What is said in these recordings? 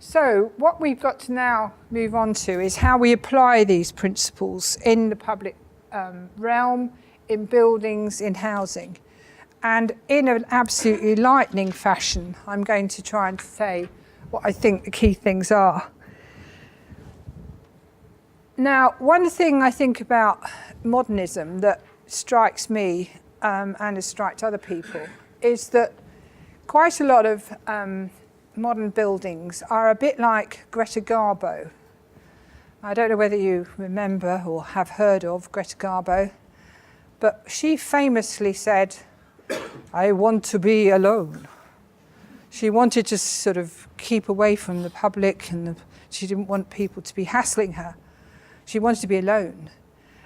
So what we've got to now move on to is how we apply these principles in the public realm, in buildings, in housing. And in an absolutely lightning fashion, I'm going to try and say what I think the key things are. Now, one thing I think about modernism that strikes me and has struck other people is that quite a lot of modern buildings are a bit like Greta Garbo. I don't know whether you remember or have heard of Greta Garbo, but she famously said, "I want to be alone." She wanted to sort of keep away from the public, and she didn't want people to be hassling her. She wanted to be alone.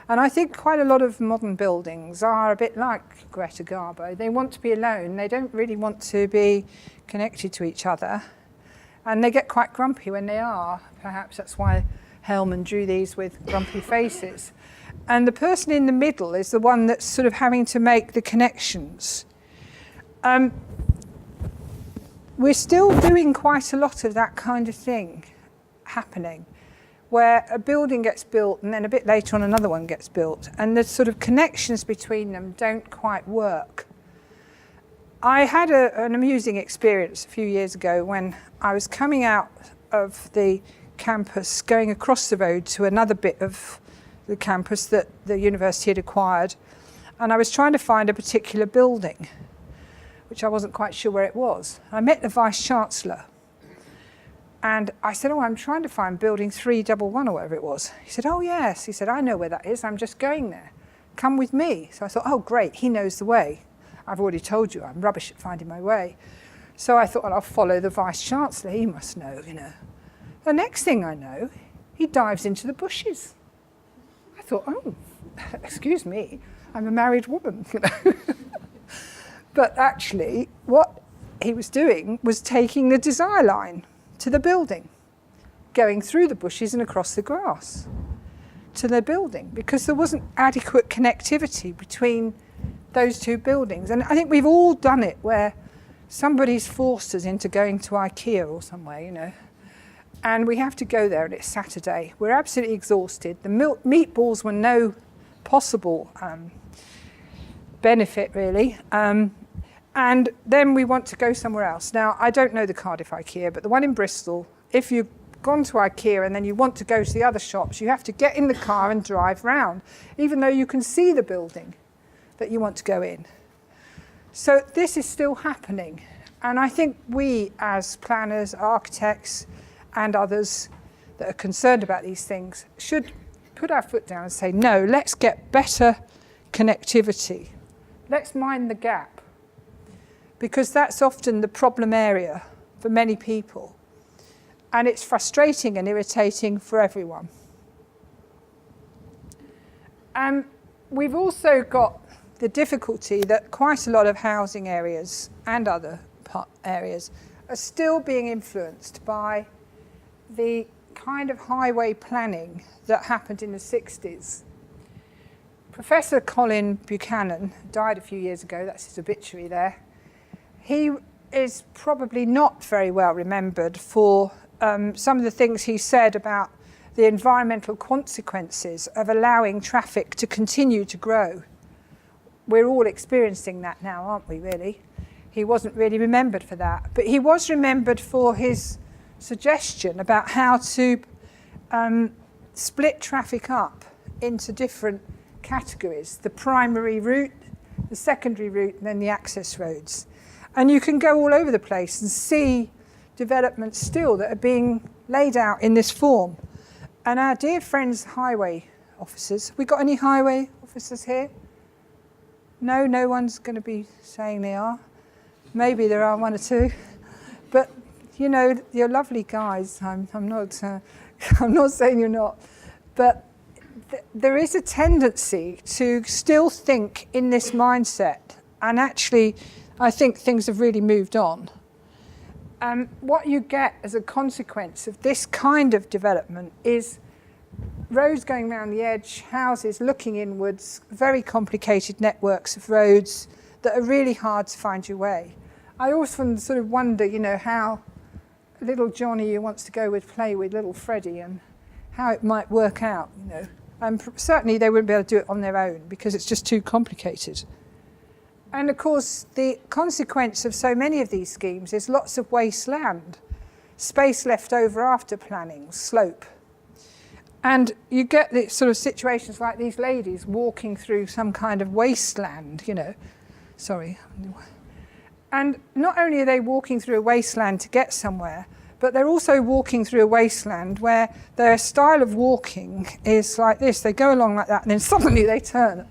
And I think quite a lot of modern buildings are a bit like Greta Garbo. They want to be alone. They don't really want to be connected to each other. And they get quite grumpy when they are. Perhaps that's why Hellman drew these with grumpy faces. And the person in the middle is the one that's sort of having to make the connections. We're still doing quite a lot of that kind of thing happening, where a building gets built and then a bit later on another one gets built, and the sort of connections between them don't quite work. I had an amusing experience a few years ago when I was coming out of the campus, going across the road to another bit of the campus that the university had acquired, and I was trying to find a particular building, which I wasn't quite sure where it was. I met the Vice-Chancellor, and I said, "Oh, I'm trying to find building 311 or whatever it was." He said, "Oh yes." He said, "I know where that is. I'm just going there. Come with me." So I thought, "Oh great, he knows the way. I've already told you I'm rubbish at finding my way." So I thought, well, I'll follow the Vice-Chancellor. He must know, you know. The next thing I know, he dives into the bushes. I thought, oh, excuse me, I'm a married woman, you know. But actually, what he was doing was taking the desire line to the building, going through the bushes and across the grass to the building, because there wasn't adequate connectivity between those two buildings. And I think we've all done it, where somebody's forced us into going to IKEA or somewhere, you know, and we have to go there and it's Saturday. We're absolutely exhausted. The meatballs were no possible benefit, really. And then we want to go somewhere else. Now, I don't know the Cardiff IKEA, but the one in Bristol, if you've gone to IKEA and then you want to go to the other shops, you have to get in the car and drive round, even though you can see the building that you want to go in. So this is still happening. And I think we, as planners, architects, and others that are concerned about these things, should put our foot down and say, no, let's get better connectivity. Let's mind the gap. Because that's often the problem area for many people. And it's frustrating and irritating for everyone. And we've also got the difficulty that quite a lot of housing areas and other areas are still being influenced by the kind of highway planning that happened in the 60s. Professor Colin Buchanan died a few years ago, that's his obituary there. He is probably not very well remembered for some of the things he said about the environmental consequences of allowing traffic to continue to grow. We're all experiencing that now, aren't we, really? He wasn't really remembered for that, but he was remembered for his suggestion about how to split traffic up into different categories, the primary route, the secondary route, and then the access roads. And you can go all over the place and see developments still that are being laid out in this form. And our dear friends, highway officers, we got any highway officers here? No, no one's going to be saying they are. Maybe there are one or two. But, you know, you're lovely guys. I'm not saying you're not. But there is a tendency to still think in this mindset. And actually, I think things have really moved on. And what you get as a consequence of this kind of development is roads going around the edge, houses looking inwards, very complicated networks of roads that are really hard to find your way. I often sort of wonder, you know, how little Johnny who wants to go play with little Freddie and how it might work out, you know. And certainly they wouldn't be able to do it on their own because it's just too complicated. And of course, the consequence of so many of these schemes is lots of wasteland, space left over after planning, slope. And you get the sort of situations like these ladies walking through some kind of wasteland, you know. Sorry. And not only are they walking through a wasteland to get somewhere, but they're also walking through a wasteland where their style of walking is like this. They go along like that, and then suddenly they turn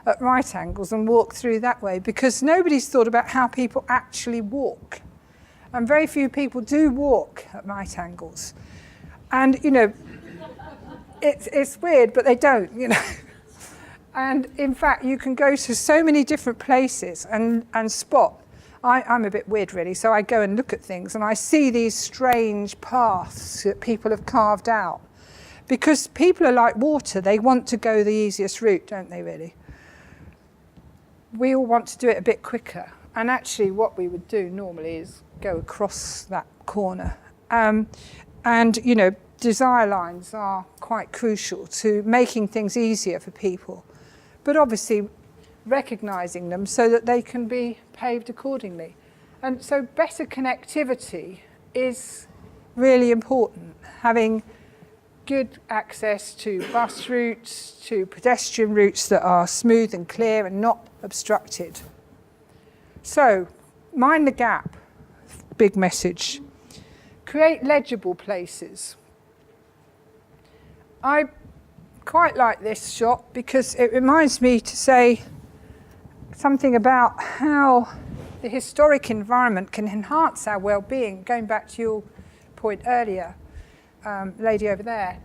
at right angles and walk through that way, because nobody's thought about how people actually walk. And very few people do walk at right angles. And, you know, it's weird, but they don't, you know. And in fact, you can go to so many different places and spot. I'm a bit weird, really, so I go and look at things and I see these strange paths that people have carved out. Because people are like water, they want to go the easiest route, don't they, really? We all want to do it a bit quicker. And actually what we would do normally is go across that corner. And, you know, desire lines are quite crucial to making things easier for people. But obviously, recognising them so that they can be paved accordingly. And so better connectivity is really important, having good access to bus routes, to pedestrian routes that are smooth and clear and not obstructed. So, mind the gap, big message. Create legible places. I quite like this shot because it reminds me to say something about how the historic environment can enhance our well-being, going back to your point earlier, lady over there.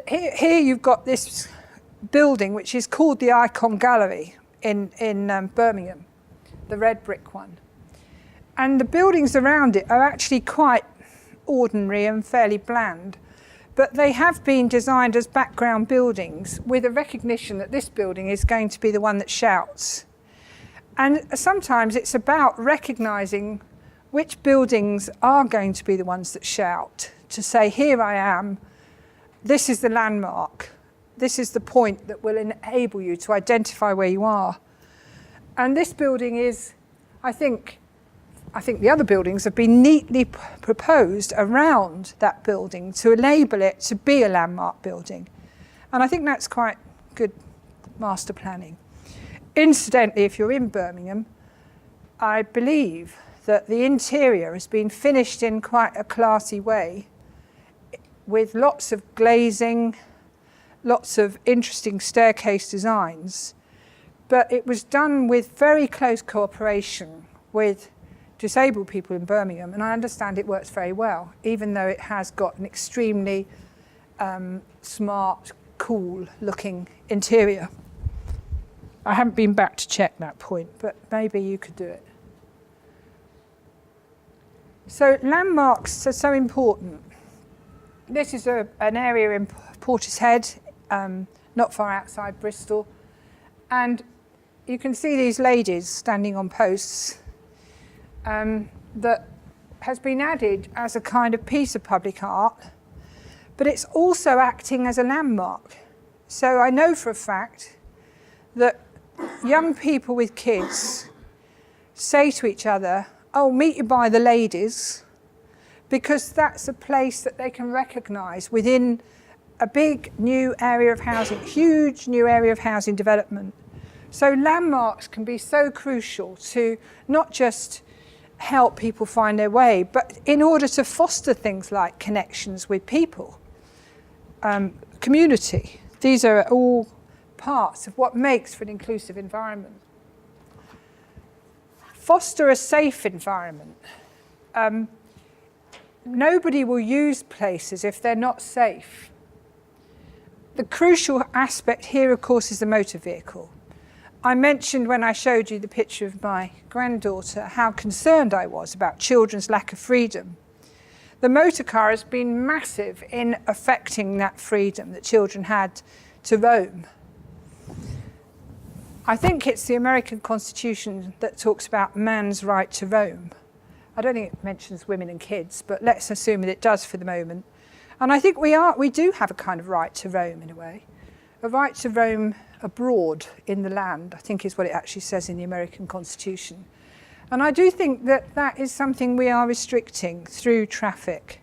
Here you've got this building which is called the Icon Gallery in Birmingham, the red brick one. And the buildings around it are actually quite ordinary and fairly bland. But they have been designed as background buildings with a recognition that this building is going to be the one that shouts. And sometimes it's about recognising which buildings are going to be the ones that shout, to say, here I am, this is the landmark, this is the point that will enable you to identify where you are. And this building is, I think the other buildings have been neatly proposed around that building to enable it to be a landmark building. And I think that's quite good master planning. Incidentally, if you're in Birmingham, I believe that the interior has been finished in quite a classy way, with lots of glazing, lots of interesting staircase designs. But it was done with very close cooperation with disabled people in Birmingham, and I understand it works very well, even though it has got an extremely smart, cool-looking interior. I haven't been back to check that point, but maybe you could do it. So landmarks are so important. This is an area in Portishead, not far outside Bristol, and you can see these ladies standing on posts that has been added as a kind of piece of public art, but it's also acting as a landmark. So I know for a fact that young people with kids say to each other, "Oh, meet you by the ladies," because that's a place that they can recognise within a big new area of housing, huge new area of housing development. So landmarks can be so crucial to not just help people find their way, but in order to foster things like connections with people, community. These are all parts of what makes for an inclusive environment. Foster a safe environment. Nobody will use places if they're not safe. The crucial aspect here, of course, is the motor vehicle. I mentioned when I showed you the picture of my granddaughter how concerned I was about children's lack of freedom. The motor car has been massive in affecting that freedom that children had to roam. I think it's the American Constitution that talks about man's right to roam. I don't think it mentions women and kids, but let's assume that it does for the moment. And I think we do have a kind of right to roam in a way. A right to roam abroad in the land, I think is what it actually says in the American Constitution. And I do think that that is something we are restricting through traffic.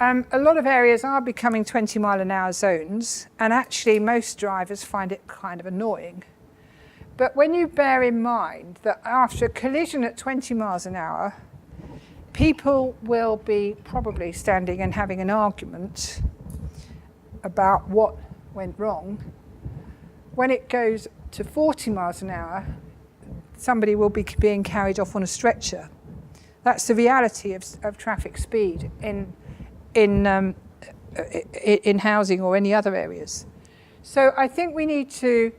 A lot of areas are becoming 20-mile-an-hour zones, and actually most drivers find it kind of annoying. But when you bear in mind that after a collision at 20 miles an hour, people will be probably standing and having an argument about what went wrong. When it goes to 40 miles an hour, somebody will be being carried off on a stretcher. That's the reality of traffic speed in housing or any other areas. So I think we need to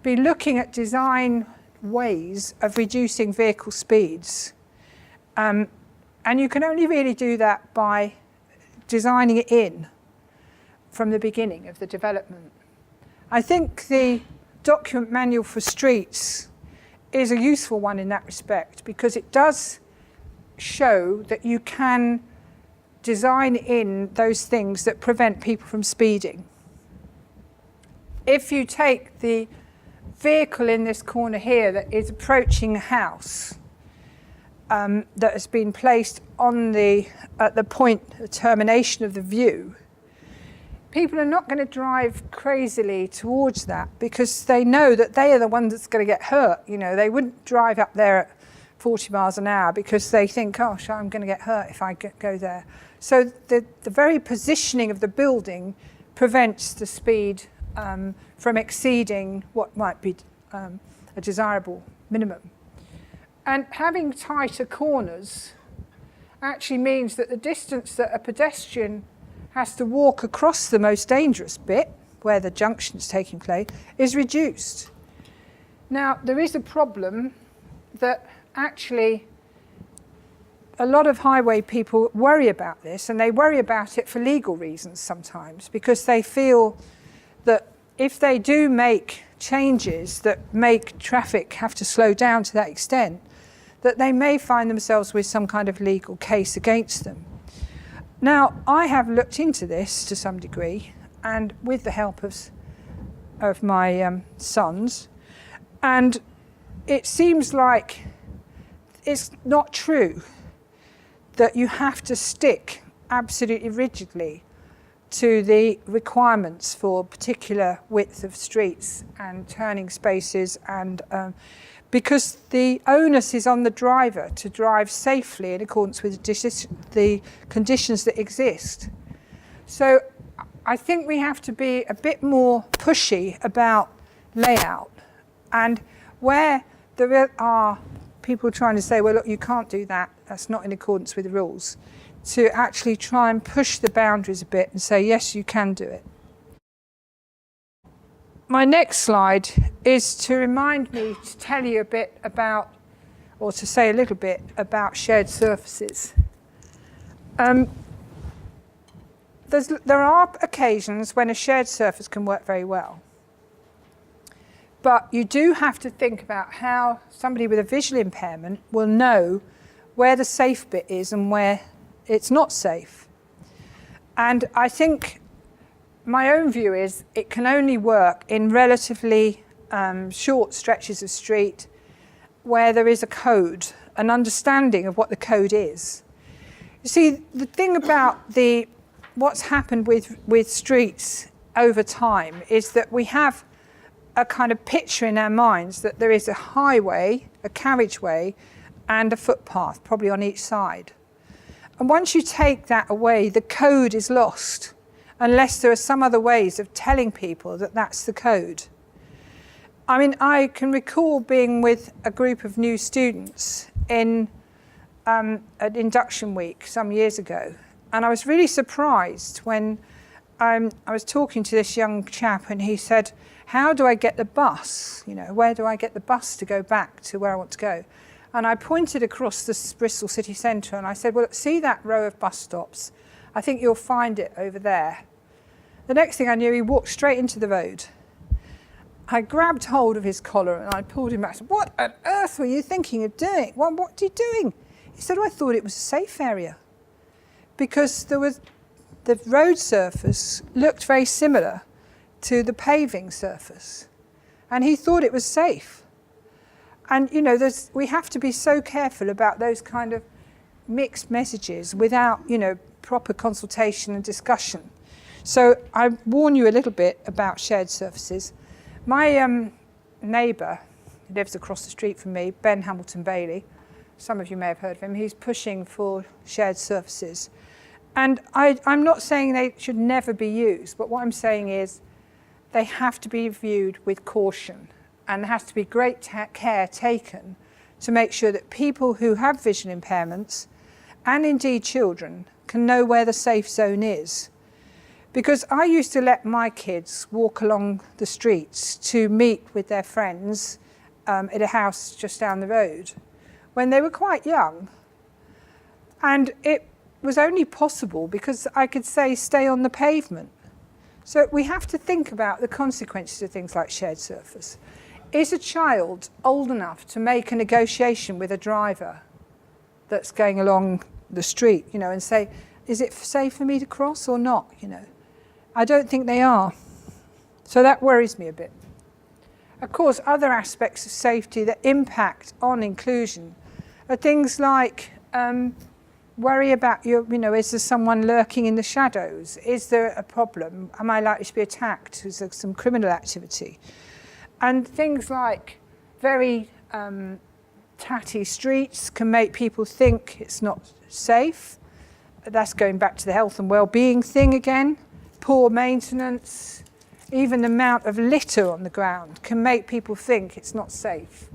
be looking at design ways of reducing vehicle speeds. And you can only really do that by designing it in from the beginning of the development. I think the document manual for streets is a useful one in that respect, because it does show that you can design in those things that prevent people from speeding. If you take the vehicle in this corner here that is approaching a house that has been placed on at the point of termination of the view, people are not going to drive crazily towards that because they know that they are the ones that's going to get hurt. You know, they wouldn't drive up there at 40 miles an hour because they think, gosh, I'm going to get hurt if I go there. So the very positioning of the building prevents the speed from exceeding what might be a desirable minimum. And having tighter corners actually means that the distance that a pedestrian has to walk across the most dangerous bit, where the junction is taking place, is reduced. Now, there is a problem that actually a lot of highway people worry about this, and they worry about it for legal reasons sometimes, because they feel that if they do make changes that make traffic have to slow down to that extent, that they may find themselves with some kind of legal case against them. Now, I have looked into this to some degree, and with the help of my sons, and it seems like it's not true that you have to stick absolutely rigidly to the requirements for particular width of streets and turning spaces, and because the onus is on the driver to drive safely in accordance with the conditions that exist. So I think we have to be a bit more pushy about layout, and where there are people trying to say, well, look, you can't do that, that's not in accordance with the rules, to actually try and push the boundaries a bit and say, yes, you can do it. My next slide is to remind me to tell you a bit about, or to say a little bit about shared surfaces. There are occasions when a shared surface can work very well. But you do have to think about how somebody with a visual impairment will know where the safe bit is and where it's not safe. And I think my own view is it can only work in relatively short stretches of street where there is a code, an understanding of what the code is. You see, the thing about what's happened with streets over time is that we have a kind of picture in our minds that there is a highway, a carriageway, and a footpath, probably on each side. And once you take that away, the code is lost, unless there are some other ways of telling people that that's the code. I mean, I can recall being with a group of new students in an induction week some years ago, and I was really surprised when I was talking to this young chap, and he said, how do I get the bus? You know, where do I get the bus to go back to where I want to go? And I pointed across the Bristol city centre, and I said, well, see that row of bus stops? I think you'll find it over there. The next thing I knew, he walked straight into the road. I grabbed hold of his collar and I pulled him back. I said, what on earth were you thinking of doing? What are you doing? He said, I thought it was a safe area because the road surface looked very similar to the paving surface. And he thought it was safe. And, you know, we have to be so careful about those kind of mixed messages without, you know, proper consultation and discussion. So I warn you a little bit about shared surfaces. My neighbour, who lives across the street from me, Ben Hamilton Bailey, some of you may have heard of him, he's pushing for shared surfaces. And I'm not saying they should never be used, but what I'm saying is they have to be viewed with caution, and there has to be great care taken to make sure that people who have vision impairments, and indeed children, can know where the safe zone is. Because I used to let my kids walk along the streets to meet with their friends at a house just down the road when they were quite young. And it was only possible because I could say, stay on the pavement. So we have to think about the consequences of things like shared surface. Is a child old enough to make a negotiation with a driver that's going along the street, you know, and say, is it safe for me to cross or not, you know? I don't think they are. So that worries me a bit. Of course, other aspects of safety that impact on inclusion are things like worry about, you know, is there someone lurking in the shadows? Is there a problem? Am I likely to be attacked? Is there some criminal activity? And things like very tatty streets can make people think it's not safe. That's going back to the health and well-being thing again. Poor maintenance, even the amount of litter on the ground can make people think it's not safe.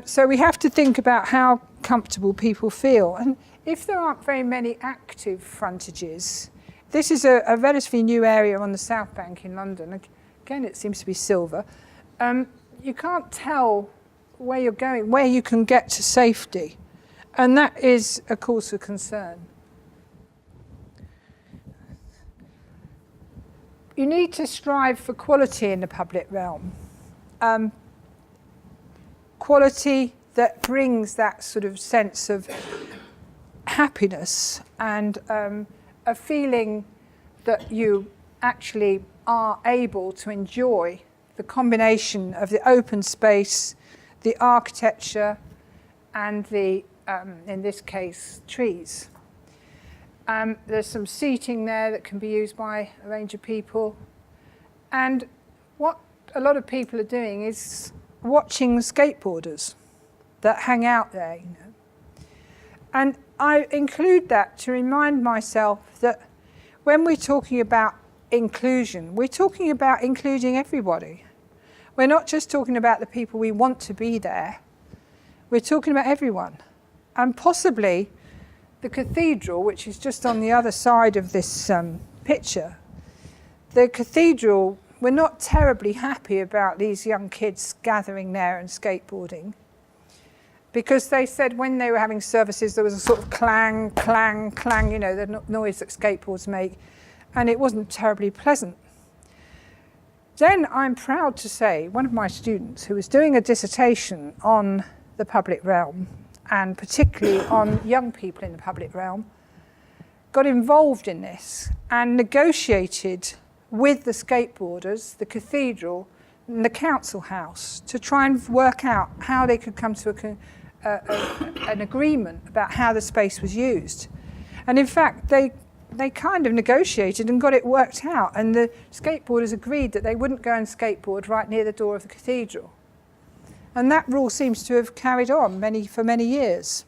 So we have to think about how comfortable people feel. And if there aren't very many active frontages, this is a relatively new area on the South Bank in London. Again, it seems to be silver. You can't tell where you're going, where you can get to safety. And that is a cause for concern. You need to strive for quality in the public realm. Quality that brings that sort of sense of happiness and a feeling that you actually are able to enjoy the combination of the open space, the architecture, and the, in this case, trees. There's some seating there that can be used by a range of people. And what a lot of people are doing is watching skateboarders that hang out there, you know. And I include that to remind myself that when we're talking about inclusion, we're talking about including everybody. We're not just talking about the people we want to be there. We're talking about everyone. And possibly the cathedral, which is just on the other side of this picture, the cathedral, we're not terribly happy about these young kids gathering there and skateboarding, because they said when they were having services there was a sort of clang, clang, clang, you know, the noise that skateboards make, and it wasn't terribly pleasant. Then I'm proud to say one of my students who was doing a dissertation on the public realm, and particularly on young people in the public realm, got involved in this and negotiated with the skateboarders, the cathedral, and the council house to try and work out how they could come to an agreement about how the space was used. And in fact, they kind of negotiated and got it worked out, and the skateboarders agreed that they wouldn't go and skateboard right near the door of the cathedral. And that rule seems to have carried on for many years.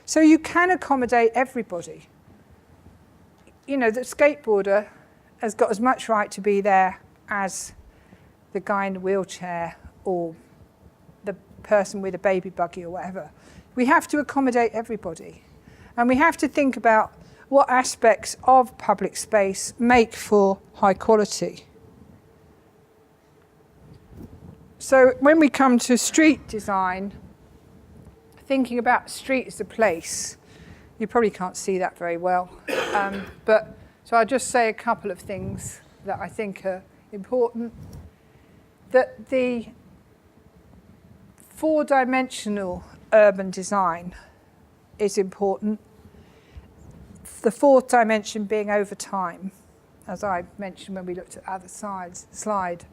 So you can accommodate everybody. You know, the skateboarder has got as much right to be there as the guy in the wheelchair or the person with a baby buggy or whatever. We have to accommodate everybody. And we have to think about what aspects of public space make for high quality. So when we come to street design, thinking about street as a place, you probably can't see that very well. So I'll just say a couple of things that I think are important. That the four-dimensional urban design is important. The fourth dimension being over time, as I mentioned when we looked at the other slide,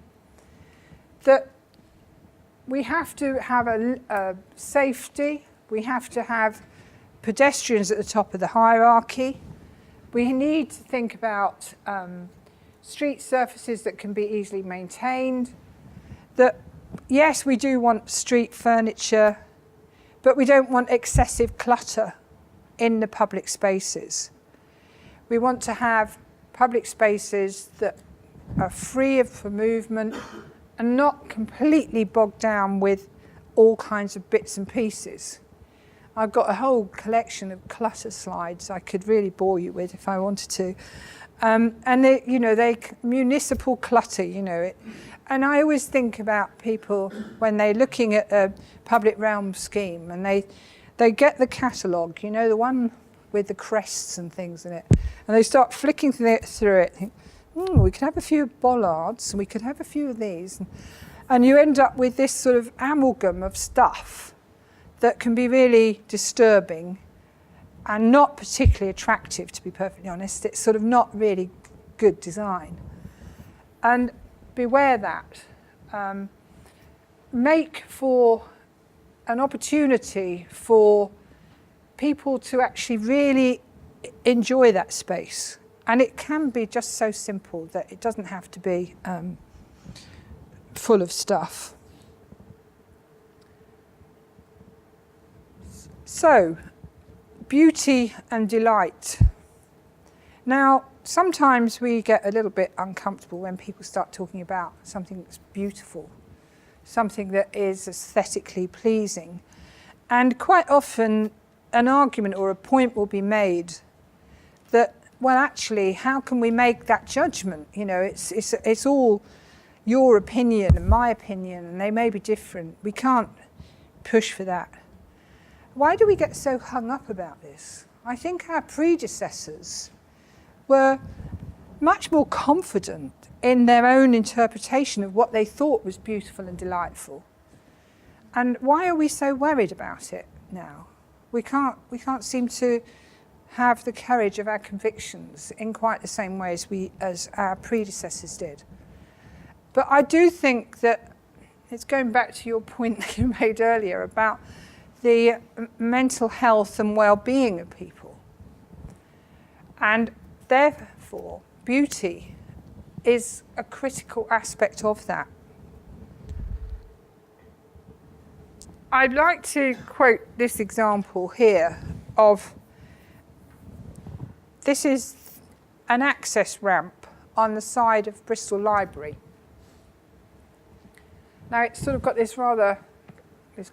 that we have to have a safety, we have to have pedestrians at the top of the hierarchy. We need to think about street surfaces that can be easily maintained. That, yes, we do want street furniture, but we don't want excessive clutter in the public spaces. We want to have public spaces that are free for movement and not completely bogged down with all kinds of bits and pieces. I've got a whole collection of clutter slides I could really bore you with if I wanted to. And they municipal clutter, and I always think about people when they're looking at a public realm scheme and they get the catalogue, the one with the crests and things in it, and they start flicking through it, think, we could have a few bollards, and we could have a few of these, and you end up with this sort of amalgam of stuff that can be really disturbing and not particularly attractive, to be perfectly honest. It's sort of not really good design. And beware that. Make for an opportunity for people to actually really enjoy that space. And it can be just so simple that it doesn't have to be full of stuff. So, beauty and delight. Now, sometimes we get a little bit uncomfortable when people start talking about something that's beautiful, something that is aesthetically pleasing. And quite often, an argument or a point will be made that, well, actually, how can we make that judgment? It's all your opinion and my opinion, and they may be different. We can't push for that. Why do we get so hung up about this? I think our predecessors were much more confident in their own interpretation of what they thought was beautiful and delightful. And why are we so worried about it now? We can't seem to have the courage of our convictions in quite the same way as our predecessors did. But I do think that it's going back to your point that you made earlier about the mental health and well-being of people. And therefore, beauty is a critical aspect of that. I'd like to quote this example here of, this is an access ramp on the side of Bristol Library. Now it's sort of got this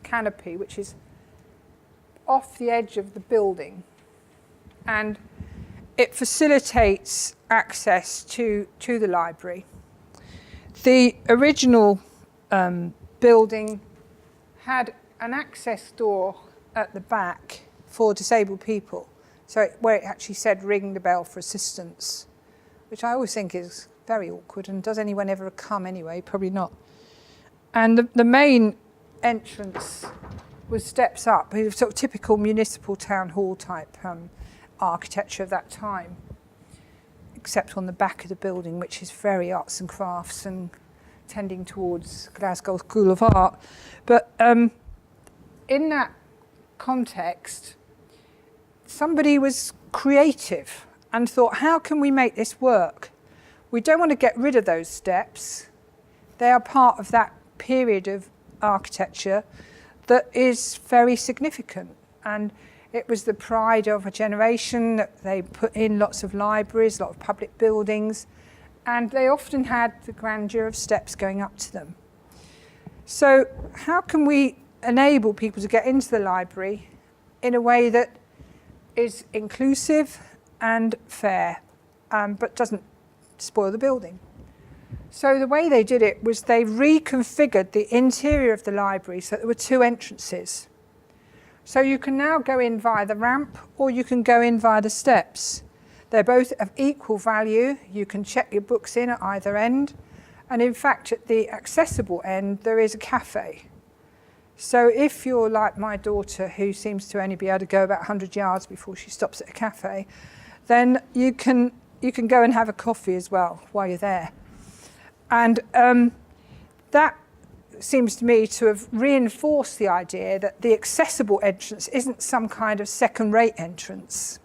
canopy which is off the edge of the building, and it facilitates access to the library. The original building had an access door at the back for disabled people, where it actually said ring the bell for assistance, which I always think is very awkward, and does anyone ever come anyway? Probably not. And the main entrance was steps up. It was sort of typical municipal town hall type architecture of that time, except on the back of the building, which is very arts and crafts and tending towards Glasgow School of Art. But in that context, somebody was creative and thought, how can we make this work? We don't want to get rid of those steps. They are part of that period of architecture that is very significant, and it was the pride of a generation. That they put in lots of libraries, a lot of public buildings, and they often had the grandeur of steps going up to them. So how can we enable people to get into the library in a way that is inclusive and fair, but doesn't spoil the building? So the way they did it was they reconfigured the interior of the library so there were two entrances. So you can now go in via the ramp, or you can go in via the steps. They're both of equal value. You can check your books in at either end. And in fact, at the accessible end, there is a cafe. So if you're like my daughter, who seems to only be able to go about 100 yards before she stops at a cafe, then you can go and have a coffee as well while you're there. And that seems to me to have reinforced the idea that the accessible entrance isn't some kind of second-rate entrance.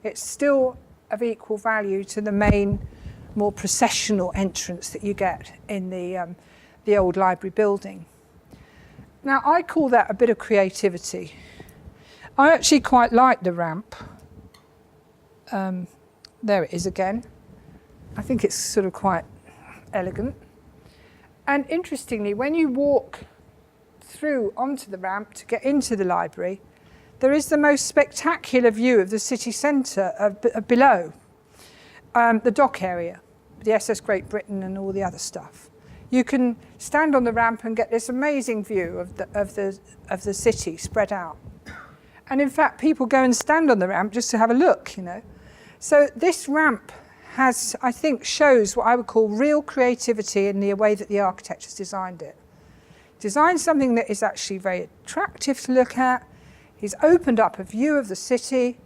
It's still of equal value to the main, more processional entrance that you get in the old library building. Now, I call that a bit of creativity. I actually quite like the ramp. There it is again. I think it's sort of quite elegant. And interestingly, when you walk through onto the ramp to get into the library, there is the most spectacular view of the city centre below, the dock area, the SS Great Britain and all the other stuff. You can stand on the ramp and get this amazing view of the city spread out. And in fact, people go and stand on the ramp just to have a look, you know. So this ramp has, I think, shows what I would call real creativity in the way that the architect has designed it. Designed something that is actually very attractive to look at. He's opened up a view of the city.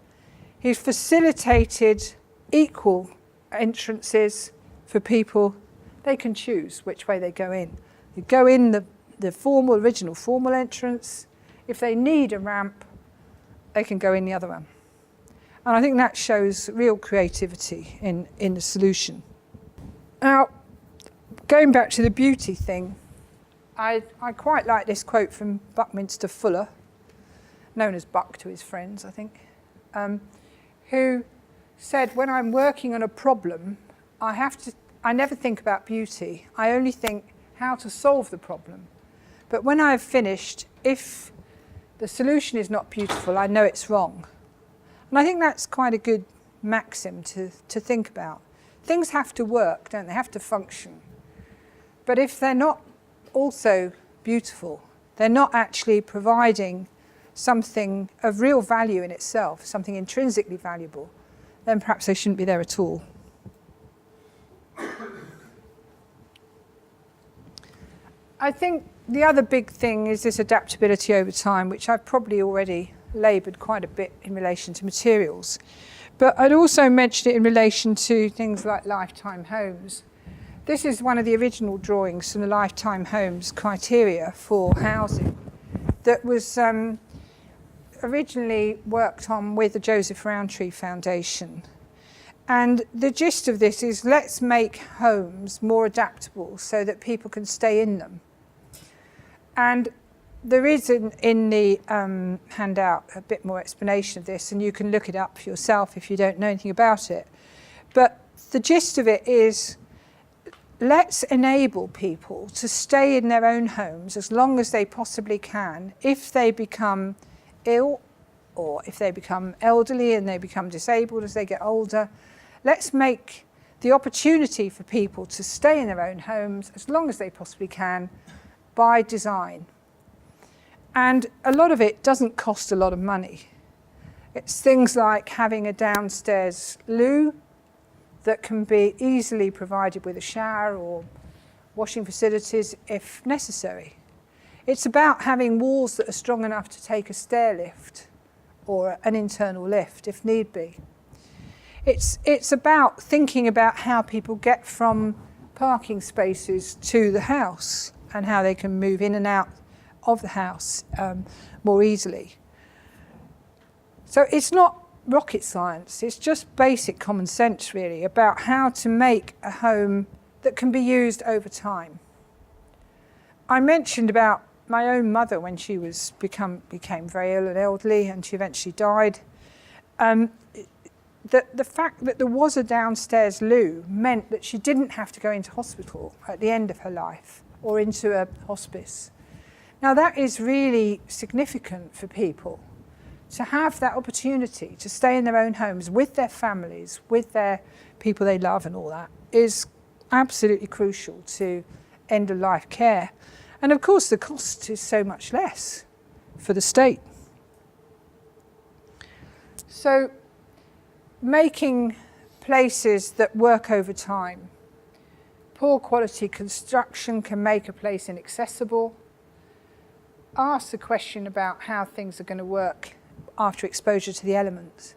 He's facilitated equal entrances for people. They can choose which way they go in. You go in the original formal entrance. If they need a ramp, they can go in the other one. And I think that shows real creativity in the solution. Now, going back to the beauty thing, I quite like this quote from Buckminster Fuller, known as Buck to his friends, I think, who said, when I'm working on a problem, I never think about beauty. I only think how to solve the problem. But when I've finished, if the solution is not beautiful, I know it's wrong. And I think that's quite a good maxim to think about. Things have to work, don't they? Have to function. But if they're not also beautiful, they're not actually providing something of real value in itself, something intrinsically valuable, then perhaps they shouldn't be there at all. I think the other big thing is this adaptability over time, which I've probably already laboured quite a bit in relation to materials. But I'd also mention it in relation to things like lifetime homes. This is one of the original drawings from the lifetime homes criteria for housing that was originally worked on with the Joseph Rowntree Foundation. And the gist of this is, let's make homes more adaptable so that people can stay in them. And there is in the handout a bit more explanation of this, and you can look it up for yourself if you don't know anything about it. But the gist of it is, let's enable people to stay in their own homes as long as they possibly can. If they become ill, or if they become elderly and they become disabled as they get older, let's make the opportunity for people to stay in their own homes as long as they possibly can by design. And a lot of it doesn't cost a lot of money. It's things like having a downstairs loo that can be easily provided with a shower or washing facilities if necessary. It's about having walls that are strong enough to take a stair lift or an internal lift if need be. It's about thinking about how people get from parking spaces to the house and how they can move in and out of the house more easily. So it's not rocket science, it's just basic common sense really about how to make a home that can be used over time. I mentioned about my own mother when she became very ill and elderly and she eventually died. The fact that there was a downstairs loo meant that she didn't have to go into hospital at the end of her life or into a hospice. Now that is really significant for people, to have that opportunity to stay in their own homes with their families, with their people they love and all that, is absolutely crucial to end-of-life care. And of course the cost is so much less for the state. So making places that work over time. Poor quality construction can make a place inaccessible. ask the question about how things are going to work after exposure to the elements.